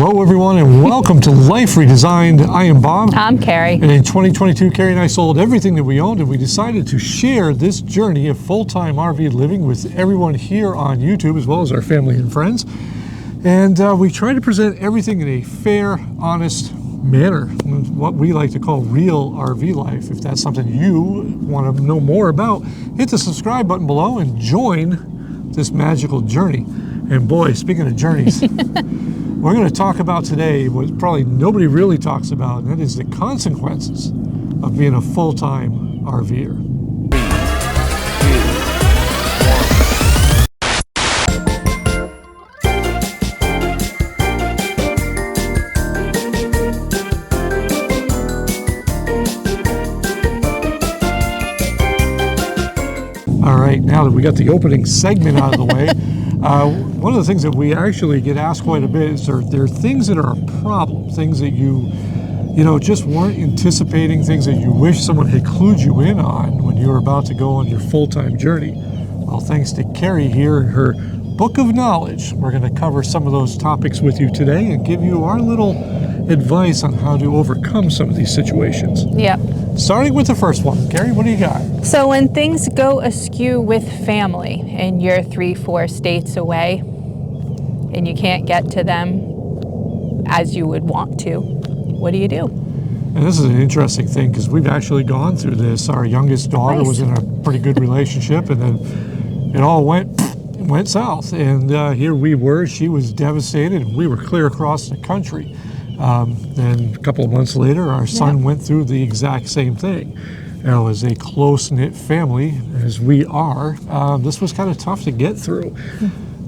Hello everyone and welcome to Life Redesigned. I am Bob. I'm Karri. And in 2022, Karri and I sold everything that we owned and we decided to share this journey of full-time RV living with everyone here on YouTube as well as our family and friends. And we try to present everything in a fair, honest manner, what we like to call real RV life. If that's something you want to know more about, hit the subscribe button below and join this magical journey. And boy, speaking of journeys, we're going to talk about today what probably nobody really talks about, and that is the consequences of being a full-time RVer. All right, now that we got the opening segment out of the way, one of the things that we actually get asked quite a bit is there are things that are a problem, things that you just weren't anticipating, things that you wish someone had clued you in on when you were about to go on your full-time journey. Well, thanks to Karri here and her book of knowledge, we're going to cover some of those topics with you today and give you our little advice on how to overcome some of these situations. Yep. Starting with the first one, Karri, what do you got? So when things go askew with family and you're 3-4 states away and you can't get to them as you would want to, what do you do? And this is an interesting thing because we've actually gone through this. Our youngest daughter was in a pretty good relationship, and then it all went south. And here we were, she was devastated, and we were clear across the country. And a couple of months later, our son went through the exact same thing. Now, as a close-knit family, as we are, this was kind of tough to get through.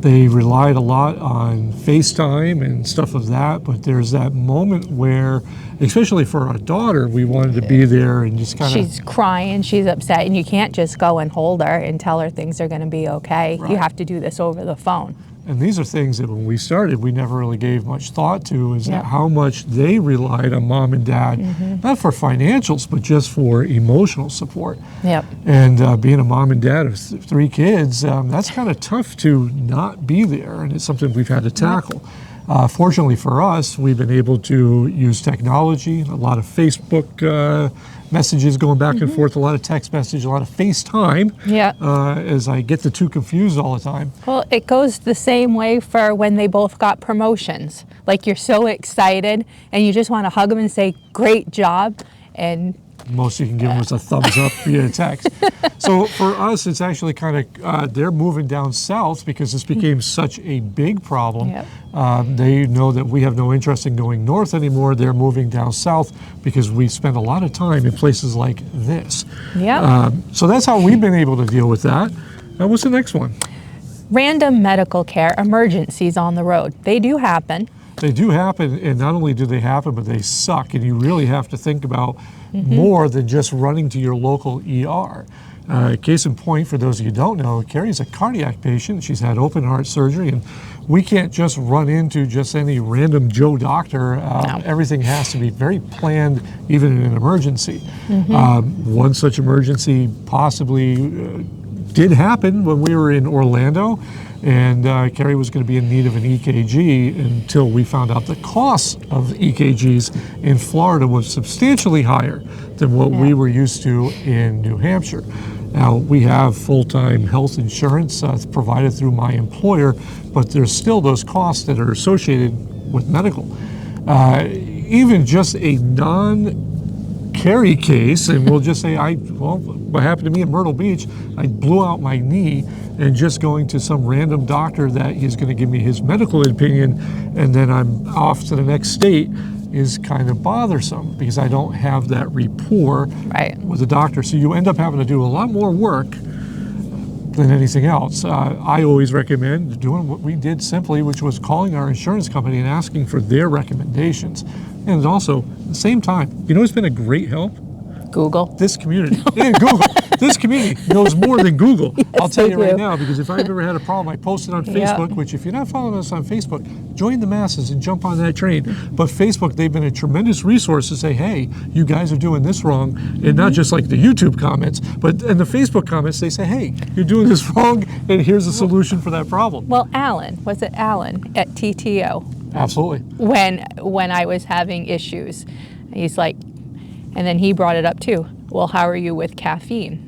They relied a lot on FaceTime and stuff of that, but there's that moment where, especially for our daughter, we wanted to be there and just kind of... She's crying, she's upset, and you can't just go and hold her and tell her things are going to be okay. Right. You have to do this over the phone. And these are things that when we started, we never really gave much thought to, is how much they relied on mom and dad, not for financials, but just for emotional support. Yep. And being a mom and dad of 3 kids, that's kind of tough to not be there, and it's something we've had to tackle. Fortunately for us, we've been able to use technology, a lot of Facebook messages going back and forth, a lot of text message, a lot of FaceTime, as I get the two confused all the time. Well, it goes the same way for when they both got promotions. Like, you're so excited and you just want to hug them and say, great job, and most you can give them is a thumbs up via text. So for us, it's actually kind of, they're moving down south because this became such a big problem. They know that we have no interest in going north anymore. They're moving down south because we spend a lot of time in places like this. So that's how we've been able to deal with that. Now, what's the next one? Random medical care emergencies on the road. They do happen. They do happen, and not only do they happen, but they suck, and you really have to think about more than just running to your local ER. Case in point, for those of you who don't know, Karri's a cardiac patient. She's had open heart surgery, and we can't just run into just any random Joe doctor. No. Everything has to be very planned, even in an emergency. One such emergency possibly did happen when we were in Orlando, and Karri was going to be in need of an EKG until we found out the cost of EKGs in Florida was substantially higher than what we were used to in New Hampshire. Now, we have full-time health insurance provided through my employer, but there's still those costs that are associated with medical. Even just a Karri case, and we'll just say, what happened to me at Myrtle Beach, I blew out my knee, and just going to some random doctor that is going to give me his medical opinion, and then I'm off to the next state, is kind of bothersome because I don't have that rapport with the doctor. So you end up having to do a lot more work than anything else. I always recommend doing what we did simply, which was calling our insurance company and asking for their recommendations. And also, at the same time, you know what's been a great help? Google. This community. Yeah, Google. This community knows more than Google. Yes, I'll tell you right do. now, because if I've ever had a problem, I post it on Facebook, which if you're not following us on Facebook, join the masses and jump on that train. But Facebook, they've been a tremendous resource to say, hey, you guys are doing this wrong. And not just like the YouTube comments, but in the Facebook comments, they say, hey, you're doing this wrong, and here's a solution for that problem. Well, Alan, was it Alan at TTO? Absolutely. when I was having issues. He's like, and then he brought it up too. Well, how are you with caffeine?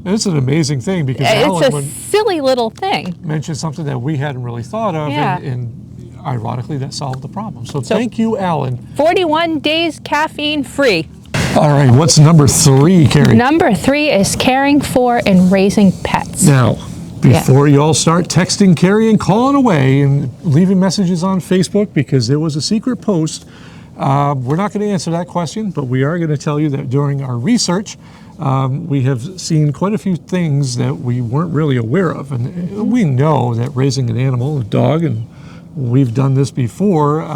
And it's an amazing thing because It's Alan a silly little thing. mentioned something that we hadn't really thought of, Yeah. and ironically, that solved the problem. So thank you, Alan. 41 days caffeine free. All right, what's number 3, Karri? Number 3 is caring for and raising pets. Now, before you all start texting Karri and calling away and leaving messages on Facebook because there was a secret post, we're not going to answer that question, but we are going to tell you that during our research, we have seen quite a few things that we weren't really aware of. And we know that raising an animal, a dog, and we've done this before,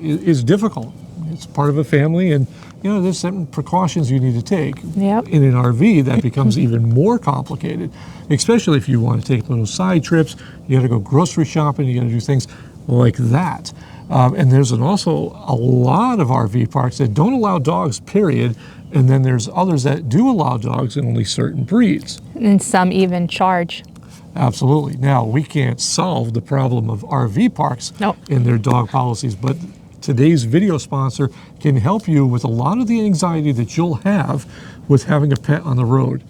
is difficult. It's part of a family, and there's certain precautions you need to take. Yep. In an RV, that becomes even more complicated, especially if you want to take little side trips. You got to go grocery shopping. You got to do things like that. And there's also a lot of RV parks that don't allow dogs, period. And then there's others that do allow dogs in only certain breeds. And some even charge. Absolutely. Now, we can't solve the problem of RV parks in their dog policies, but today's video sponsor can help you with a lot of the anxiety that you'll have with having a pet on the road.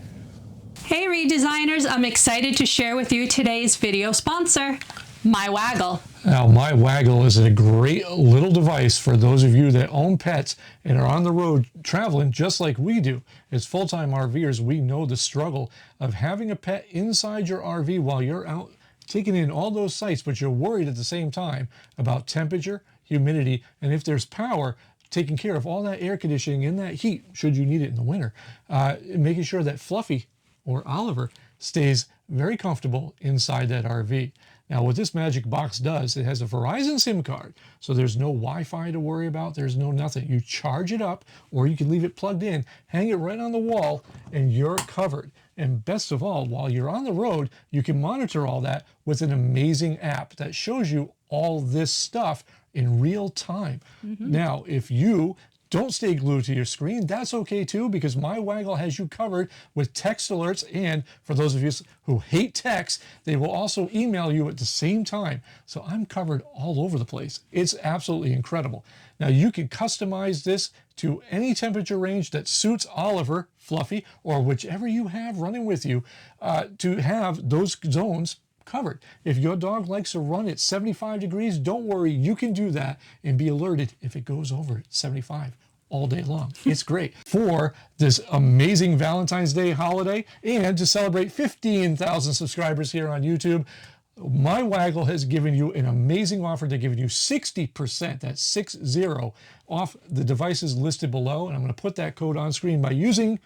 Hey redesigners, I'm excited to share with you today's video sponsor, mywaggle. Now, mywaggle is a great little device for those of you that own pets and are on the road traveling just like we do. As full-time RVers, we know the struggle of having a pet inside your RV while you're out taking in all those sights, but you're worried at the same time about temperature, humidity, and if there's power, taking care of all that air conditioning and that heat, should you need it in the winter, making sure that Fluffy or Oliver stays very comfortable inside that RV. Now, what this magic box does, it has a Verizon SIM card, so there's no Wi-Fi to worry about, there's no nothing. You charge it up, or you can leave it plugged in, hang it right on the wall, and you're covered. And best of all, while you're on the road, you can monitor all that with an amazing app that shows you all this stuff in real time. Now, if you don't stay glued to your screen, that's okay too, because mywaggle has you covered with text alerts, and for those of you who hate text, they will also email you at the same time. So I'm covered all over the place. It's absolutely incredible. Now, you can customize this to any temperature range that suits Oliver, Fluffy, or whichever you have running with you, to have those zones covered. If your dog likes to run at 75 degrees, don't worry, you can do that and be alerted if it goes over 75 all day long. It's great. For this amazing Valentine's Day holiday and to celebrate 15,000 subscribers here on YouTube, mywaggle has given you an amazing offer. They're giving you 60%, that's 60, off the devices listed below. And I'm going to put that code on screen by using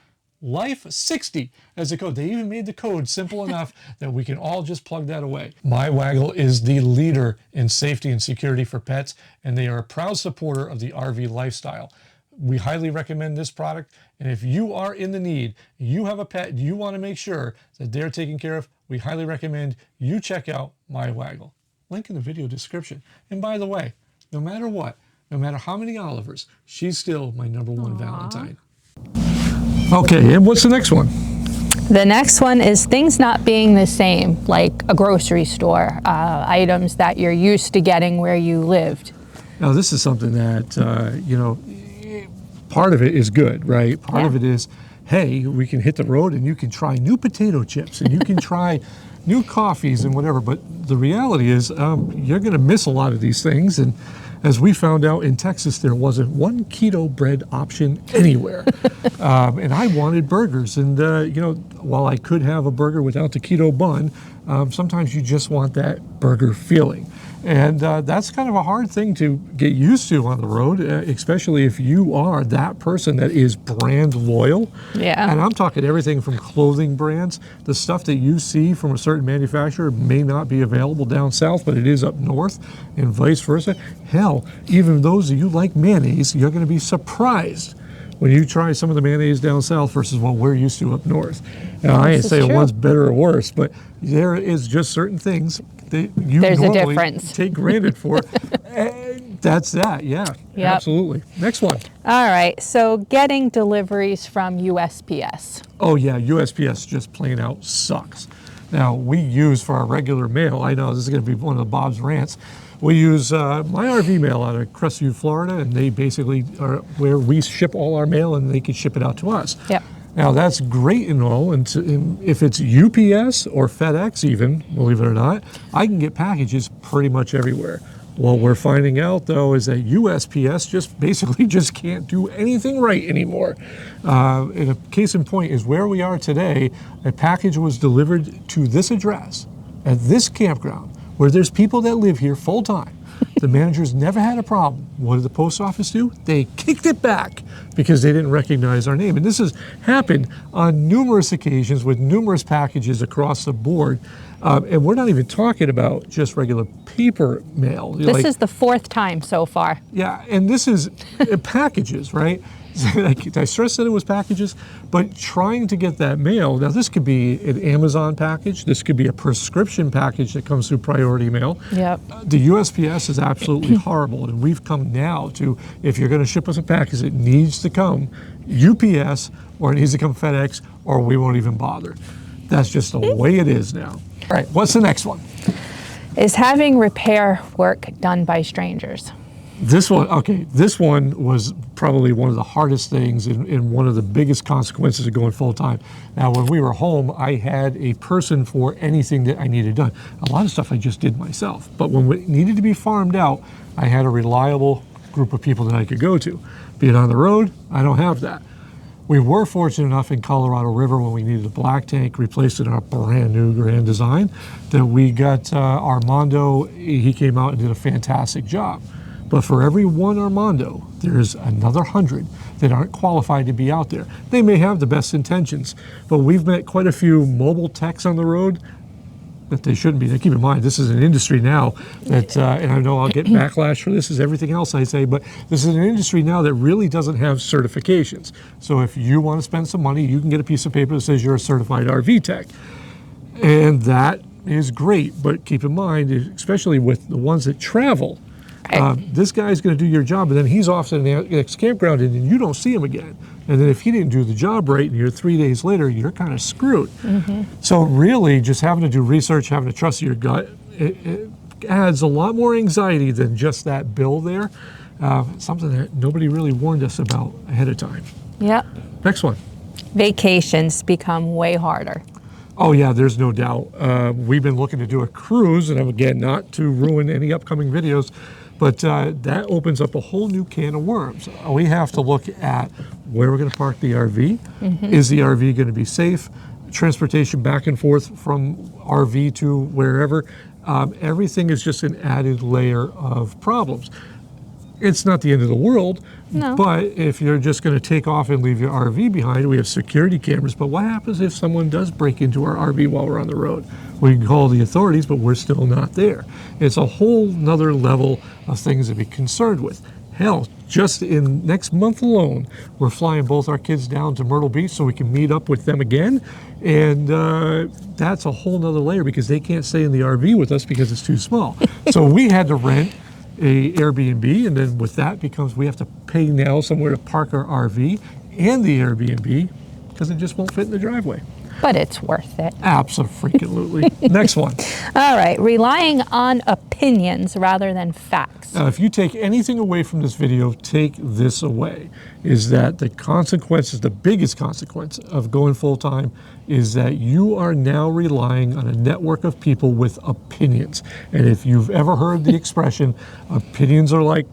LIFE60 as a code. They even made the code simple enough that we can all just plug that away. mywaggle is the leader in safety and security for pets, and they are a proud supporter of the RV lifestyle. We highly recommend this product, and if you are in the need, you have a pet, you want to make sure that they're taken care of, we highly recommend you check out mywaggle. Link in the video description. And by the way, no matter what, no matter how many Olivers, she's still my #1 Valentine. Okay, and what's the next one? The next one is things not being the same, like a grocery store, items that you're used to getting where you lived. Now, this is something that, part of it is good, right? Part of it is, hey, we can hit the road and you can try new potato chips and you can try new coffees and whatever. But the reality is you're going to miss a lot of these things. And as we found out in Texas, there wasn't one keto bread option anywhere. And I wanted burgers. And, while I could have a burger without the keto bun, sometimes you just want that burger feeling. And that's kind of a hard thing to get used to on the road, especially if you are that person that is brand loyal. Yeah. And I'm talking everything from clothing brands. The stuff that you see from a certain manufacturer may not be available down south, but it is up north, and vice versa. Hell, even those of you like mayonnaise, you're going to be surprised when you try some of the mayonnaise down south versus what we're used to up north. Now, I ain't saying one's better or worse, but there is just certain things that you normally take granted for. That's that, yeah, absolutely. Next one. All right, so getting deliveries from USPS. Oh yeah, USPS just plain out sucks. Now, we use for our regular mail, I know this is going to be one of the Bob's rants, We use My RV Mail out of Crestview, Florida, and they basically are where we ship all our mail, and they can ship it out to us. Yep. Now that's great and all, and if it's UPS or FedEx even, believe it or not, I can get packages pretty much everywhere. What we're finding out though is that USPS just can't do anything right anymore. And a case in point is where we are today. A package was delivered to this address at this campground where there's people that live here full time. The managers never had a problem. What did the post office do? They kicked it back because they didn't recognize our name. And this has happened on numerous occasions with numerous packages across the board. And we're not even talking about just regular paper mail. This is the 4th time so far. Yeah, and this is packages, right? I stress that it was packages, but trying to get that mail, now this could be an Amazon package, this could be a prescription package that comes through priority mail. Yep. The USPS is absolutely horrible, and we've come now to, if you're going to ship us a package, it needs to come UPS, or it needs to come FedEx, or we won't even bother. That's just the way it is now. All right, what's the next one? Is having repair work done by strangers. This one was probably one of the hardest things and one of the biggest consequences of going full time. Now, when we were home, I had a person for anything that I needed done. A lot of stuff I just did myself, but when it needed to be farmed out, I had a reliable group of people that I could go to. Being on the road, I don't have that. We were fortunate enough in Colorado River when we needed a black tank replaced in our brand new Grand Design that we got Armando. He came out and did a fantastic job. But for every one Armando, there's another 100 that aren't qualified to be out there. They may have the best intentions, but we've met quite a few mobile techs on the road that they shouldn't be. Now, keep in mind, this is an industry now that, and I know I'll get backlash for this as everything else I say, but this is an industry now that really doesn't have certifications. So if you want to spend some money, you can get a piece of paper that says you're a certified RV tech. And that is great, but keep in mind, especially with the ones that travel, this guy's going to do your job, and then he's off to the next campground, and then you don't see him again. And then if he didn't do the job right, and you're 3 days later, you're kind of screwed. Mm-hmm. So really, just having to do research, having to trust your gut, it adds a lot more anxiety than just that bill there. Something that nobody really warned us about ahead of time. Yep. Next one. Vacations become way harder. Oh yeah, there's no doubt. We've been looking to do a cruise, and again, not to ruin any upcoming videos, but that opens up a whole new can of worms. We have to look at where we're going to park the RV. Mm-hmm. Is the RV going to be safe? Transportation back and forth from RV to wherever. Everything is just an added layer of problems. It's not the end of the world, no. But if you're just going to take off and leave your RV behind, we have security cameras, but what happens if someone does break into our RV while we're on the road? We can call the authorities, but we're still not there. It's a whole nother level of things to be concerned with. Hell, just in next month alone, we're flying both our kids down to Myrtle Beach so we can meet up with them again. And that's a whole nother layer because they can't stay in the RV with us because it's too small. So we had to rent a Airbnb, and then with that becomes we have to pay now somewhere to park our RV and the Airbnb because it just won't fit in the driveway. But it's worth it. Absolutely. Next one. All right, relying on opinions rather than facts. Now, if you take anything away from this video, take this away, is that the consequences, the biggest consequence of going full-time is that you are now relying on a network of people with opinions. And if you've ever heard the expression, opinions are like,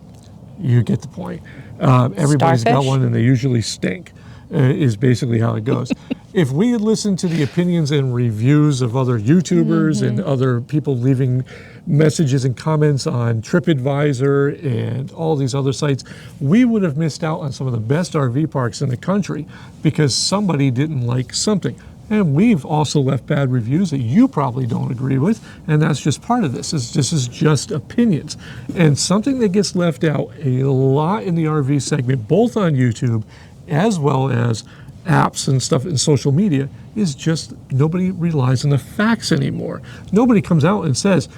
you get the point. Everybody's got one and they usually stink, is basically how it goes. If we had listened to the opinions and reviews of other YouTubers and other people leaving messages and comments on TripAdvisor and all these other sites, we would have missed out on some of the best RV parks in the country because somebody didn't like something. And we've also left bad reviews that you probably don't agree with, and that's just part of this. This is just opinions. And something that gets left out a lot in the RV segment, both on YouTube as well as apps and stuff in social media, is just nobody relies on the facts anymore. Nobody comes out and says,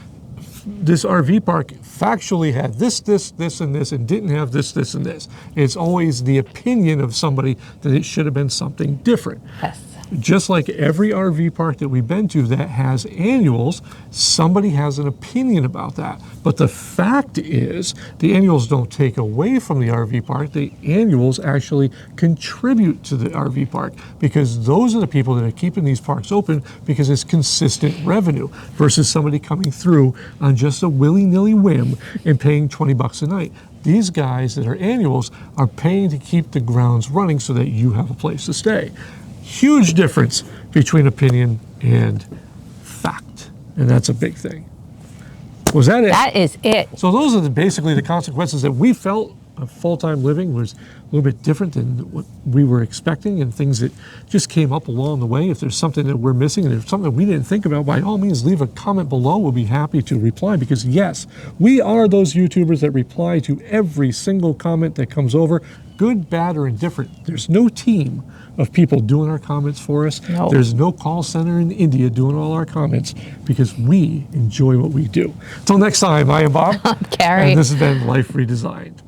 this RV park factually had this, and this, and didn't have this, and this. It's always the opinion of somebody that it should have been something different. Yes. just like every RV park that we've been to that has annuals, somebody has an opinion about that. But the fact is, the annuals don't take away from the RV park. The annuals actually contribute to the RV park, because those are the people that are keeping these parks open, because it's consistent revenue versus somebody coming through on just a willy-nilly whim and paying $20 a night. These guys that are annuals are paying to keep the grounds running so that you have a place to stay. Huge difference between opinion and fact, and that's a big thing. Was that it? That is it. So those are basically the consequences that we felt of full-time living was a little bit different than what we were expecting, and things that just came up along the way. If there's something that we're missing and there's something that we didn't think about, by all means, leave a comment below. We'll be happy to reply, because yes, we are those YouTubers that reply to every single comment that comes over, good, bad, or indifferent. There's no team of people doing our comments for us. No. There's no call center in India doing all our comments, because we enjoy what we do. Till next time, I am Bob. I'm Karri. And this has been Life Redesigned.